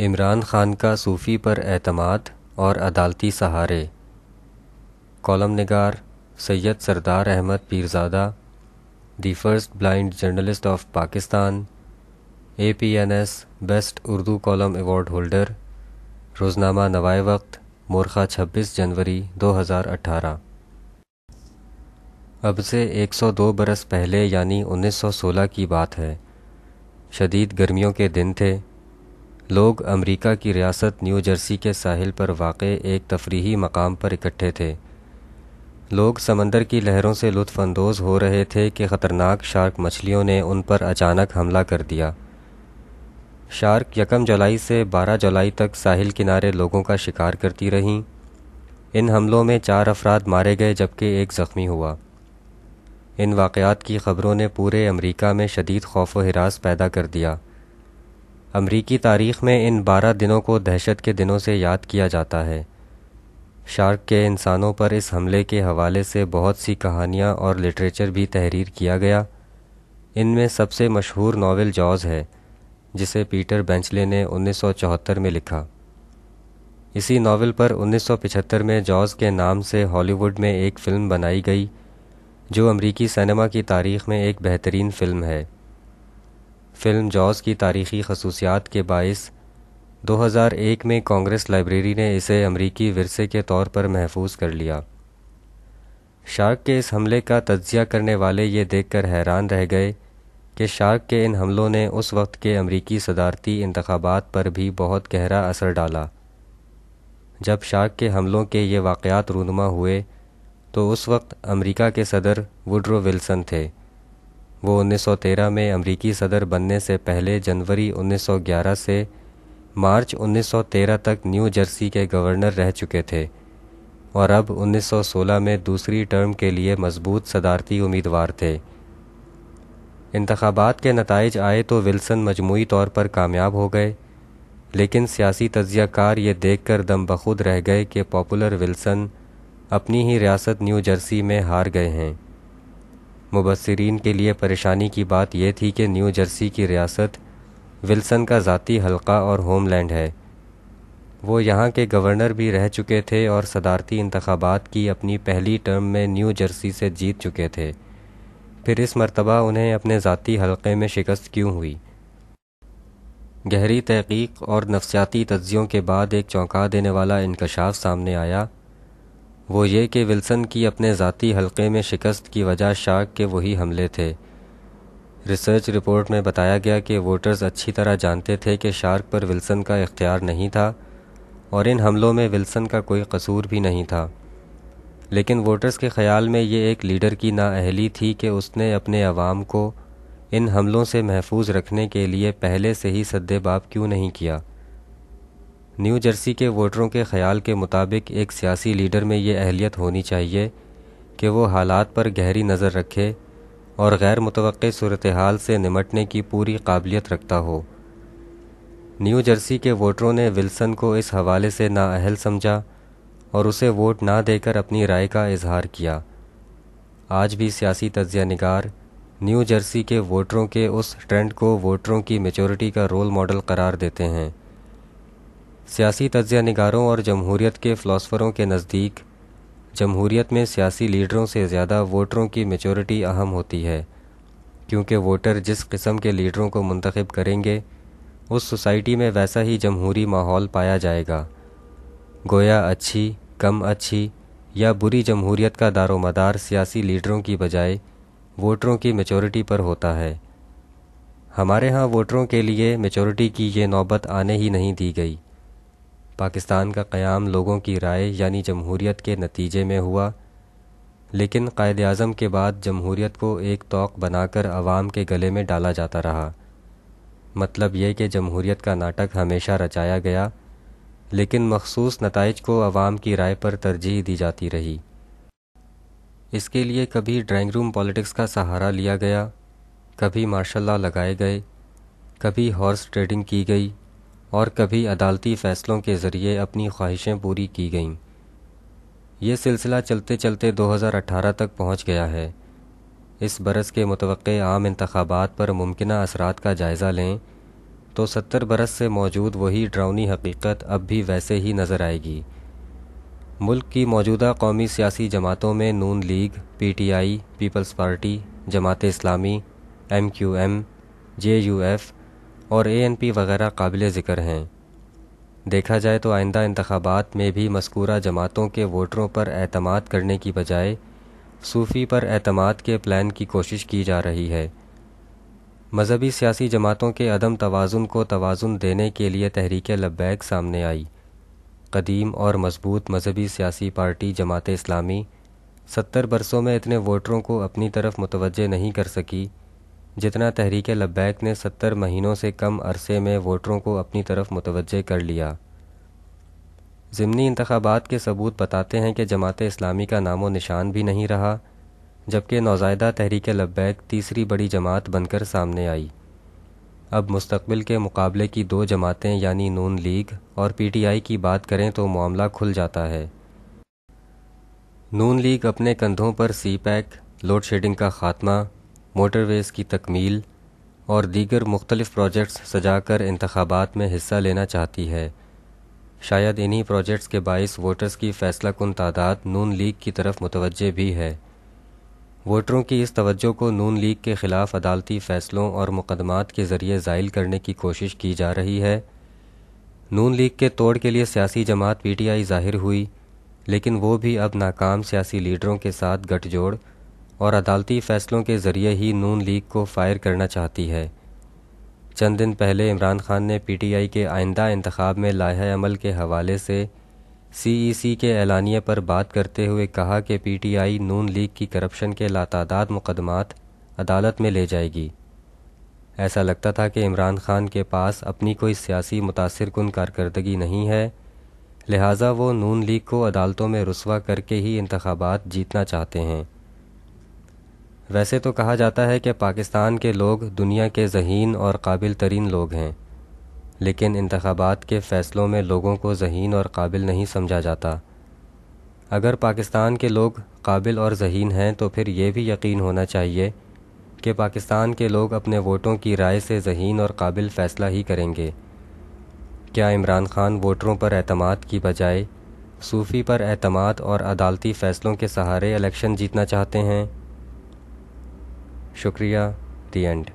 عمران خان کا صوفی پر اعتماد اور عدالتی سہارے۔ کالم نگار Syed Sardar Ahmed Pirzada, the first blind journalist of Pakistan, APNS best Urdu column award holder, روزنامہ نوائے وقت، مورخہ 26 جنوری 2018۔ اب سے 102 برس پہلے یعنی 1916 کی بات ہے۔ شدید گرمیوں کے دن تھے۔ لوگ امریکہ کی ریاست نیو جرسی کے ساحل پر واقع ایک تفریحی مقام پر اکٹھے تھے۔ لوگ سمندر کی لہروں سے لطف اندوز ہو رہے تھے کہ خطرناک شارک مچھلیوں نے ان پر اچانک حملہ کر دیا۔ شارک 1 جولائی سے 12 جولائی تک ساحل کنارے لوگوں کا شکار کرتی رہیں۔ ان حملوں میں 4 افراد مارے گئے جبکہ 1 زخمی ہوا۔ ان واقعات کی خبروں نے پورے امریکہ میں شدید خوف و ہراس پیدا کر دیا۔ امریکی تاریخ میں ان 12 دنوں کو دہشت کے دنوں سے یاد کیا جاتا ہے۔ شارک کے انسانوں پر اس حملے کے حوالے سے بہت سی کہانیاں اور لٹریچر بھی تحریر کیا گیا۔ ان میں سب سے مشہور ناول جاز ہے، جسے پیٹر بینچلے نے 1974 میں لکھا۔ اسی ناول پر 1975 میں جاز کے نام سے ہالی ووڈ میں ایک فلم بنائی گئی، جو امریکی سینما کی تاریخ میں ایک بہترین فلم ہے۔ فلم جاز کی تاریخی خصوصیات کے باعث 2001 میں کانگریس لائبریری نے اسے امریکی ورثے کے طور پر محفوظ کر لیا۔ شارک کے اس حملے کا تجزیہ کرنے والے یہ دیکھ کر حیران رہ گئے کہ شارک کے ان حملوں نے اس وقت کے امریکی صدارتی انتخابات پر بھی بہت گہرا اثر ڈالا۔ جب شارک کے حملوں کے یہ واقعات رونما ہوئے تو اس وقت امریکہ کے صدر ووڈرو ولسن تھے۔ وہ 1913 میں امریکی صدر بننے سے پہلے جنوری 1911 سے مارچ 1913 تک نیو جرسی کے گورنر رہ چکے تھے اور اب 1916 میں دوسری ٹرم کے لیے مضبوط صدارتی امیدوار تھے۔ انتخابات کے نتائج آئے تو ولسن مجموعی طور پر کامیاب ہو گئے، لیکن سیاسی تجزیہ کار یہ دیکھ کر دم بخود رہ گئے کہ پاپولر ولسن اپنی ہی ریاست نیو جرسی میں ہار گئے ہیں۔ مبصرین کے لیے پریشانی کی بات یہ تھی کہ نیو جرسی کی ریاست ولسن کا ذاتی حلقہ اور ہوم لینڈ ہے۔ وہ یہاں کے گورنر بھی رہ چکے تھے اور صدارتی انتخابات کی اپنی پہلی ٹرم میں نیو جرسی سے جیت چکے تھے، پھر اس مرتبہ انہیں اپنے ذاتی حلقے میں شکست کیوں ہوئی؟ گہری تحقیق اور نفسیاتی تجزیوں کے بعد ایک چونکا دینے والا انکشاف سامنے آیا۔ وہ یہ کہ ولسن کی اپنے ذاتی حلقے میں شکست کی وجہ شارک کے وہی حملے تھے۔ ریسرچ رپورٹ میں بتایا گیا کہ ووٹرز اچھی طرح جانتے تھے کہ شارک پر ولسن کا اختیار نہیں تھا اور ان حملوں میں ولسن کا کوئی قصور بھی نہیں تھا، لیکن ووٹرز کے خیال میں یہ ایک لیڈر کی نااہلی تھی کہ اس نے اپنے عوام کو ان حملوں سے محفوظ رکھنے کے لیے پہلے سے ہی سد باب کیوں نہیں کیا۔ نیو جرسی کے ووٹروں کے خیال کے مطابق ایک سیاسی لیڈر میں یہ اہلیت ہونی چاہیے کہ وہ حالات پر گہری نظر رکھے اور غیر متوقع صورتحال سے نمٹنے کی پوری قابلیت رکھتا ہو۔ نیو جرسی کے ووٹروں نے ولسن کو اس حوالے سے نااہل سمجھا اور اسے ووٹ نہ دے کر اپنی رائے کا اظہار کیا۔ آج بھی سیاسی تجزیہ نگار نیو جرسی کے ووٹروں کے اس ٹرینڈ کو ووٹروں کی میچورٹی کا رول ماڈل قرار دیتے ہیں۔ سیاسی تجزیہ نگاروں اور جمہوریت کے فلاسفروں کے نزدیک جمہوریت میں سیاسی لیڈروں سے زیادہ ووٹروں کی میچورٹی اہم ہوتی ہے، کیونکہ ووٹر جس قسم کے لیڈروں کو منتخب کریں گے اس سوسائٹی میں ویسا ہی جمہوری ماحول پایا جائے گا۔ گویا اچھی، کم اچھی یا بری جمہوریت کا دار و مدار سیاسی لیڈروں کی بجائے ووٹروں کی میچورٹی پر ہوتا ہے۔ ہمارے ہاں ووٹروں کے لیے میچورٹی کی یہ نوبت آنے ہی نہیں دی گئی۔ پاکستان کا قیام لوگوں کی رائے یعنی جمہوریت کے نتیجے میں ہوا، لیکن قائد اعظم کے بعد جمہوریت کو ایک طوق بنا کر عوام کے گلے میں ڈالا جاتا رہا۔ مطلب یہ کہ جمہوریت کا ناٹک ہمیشہ رچایا گیا، لیکن مخصوص نتائج کو عوام کی رائے پر ترجیح دی جاتی رہی۔ اس کے لیے کبھی ڈرائنگ روم پالیٹکس کا سہارا لیا گیا، کبھی مارشل لا لگائے گئے، کبھی ہارس ٹریڈنگ کی گئی اور کبھی عدالتی فیصلوں کے ذریعے اپنی خواہشیں پوری کی گئیں۔ یہ سلسلہ چلتے چلتے 2018 تک پہنچ گیا ہے۔ اس برس کے متوقع عام انتخابات پر ممکنہ اثرات کا جائزہ لیں تو 70 برس سے موجود وہی ڈراؤنی حقیقت اب بھی ویسے ہی نظر آئے گی۔ ملک کی موجودہ قومی سیاسی جماعتوں میں Noon League, P T I, Peoples Party, Jamaat Islami, M Q M, J U F اور اے این پی وغیرہ قابل ذکر ہیں۔ دیکھا جائے تو آئندہ انتخابات میں بھی مذکورہ جماعتوں کے ووٹروں پر اعتماد کرنے کی بجائے صوفی پر اعتماد کے پلان کی کوشش کی جا رہی ہے۔ مذہبی سیاسی جماعتوں کے عدم توازن کو توازن دینے کے لیے تحریک لبیک سامنے آئی۔ قدیم اور مضبوط مذہبی سیاسی پارٹی جماعت اسلامی 70 برسوں میں اتنے ووٹروں کو اپنی طرف متوجہ نہیں کر سکی جتنا تحریک لبیک نے 70 مہینوں سے کم عرصے میں ووٹروں کو اپنی طرف متوجہ کر لیا۔ ضمنی انتخابات کے ثبوت بتاتے ہیں کہ جماعت اسلامی کا نام و نشان بھی نہیں رہا، جبکہ نوزائیدہ تحریک لبیک تیسری بڑی جماعت بن کر سامنے آئی۔ اب مستقبل کے مقابلے کی دو جماعتیں یعنی نون لیگ اور پی ٹی آئی کی بات کریں تو معاملہ کھل جاتا ہے۔ نون لیگ اپنے کندھوں پر سی پیک، لوڈ شیڈنگ کا خاتمہ، موٹر ویز کی تکمیل اور دیگر مختلف پروجیکٹس سجا کر انتخابات میں حصہ لینا چاہتی ہے۔ شاید انہی پروجیکٹس کے باعث ووٹرز کی فیصلہ کن تعداد نون لیگ کی طرف متوجہ بھی ہے۔ ووٹروں کی اس توجہ کو نون لیگ کے خلاف عدالتی فیصلوں اور مقدمات کے ذریعے زائل کرنے کی کوشش کی جا رہی ہے۔ نون لیگ کے توڑ کے لیے سیاسی جماعت پی ٹی آئی ظاہر ہوئی، لیکن وہ بھی اب ناکام سیاسی لیڈروں کے ساتھ گٹھ جوڑ اور عدالتی فیصلوں کے ذریعے ہی نون لیگ کو فائر کرنا چاہتی ہے۔ چند دن پہلے عمران خان نے پی ٹی آئی کے آئندہ انتخاب میں لائحہ عمل کے حوالے سے سی ای سی کے اعلانیے پر بات کرتے ہوئے کہا کہ P T I Noon league کی کرپشن کے لاتعداد مقدمات عدالت میں لے جائے گی۔ ایسا لگتا تھا کہ عمران خان کے پاس اپنی کوئی سیاسی متاثر کن کارکردگی نہیں ہے، لہٰذا وہ نون لیگ کو عدالتوں میں رسوا کر کے ہی انتخابات جیتنا چاہتے ہیں۔ ویسے تو کہا جاتا ہے کہ پاکستان کے لوگ دنیا کے ذہین اور قابل ترین لوگ ہیں، لیکن انتخابات کے فیصلوں میں لوگوں کو ذہین اور قابل نہیں سمجھا جاتا۔ اگر پاکستان کے لوگ قابل اور ذہین ہیں تو پھر یہ بھی یقین ہونا چاہیے کہ پاکستان کے لوگ اپنے ووٹوں کی رائے سے ذہین اور قابل فیصلہ ہی کریں گے۔ کیا عمران خان ووٹروں پر اعتماد کی بجائے صوفی پر اعتماد اور عدالتی فیصلوں کے سہارے الیکشن جیتنا چاہتے ہیں؟ شکریہ، دی اینڈ۔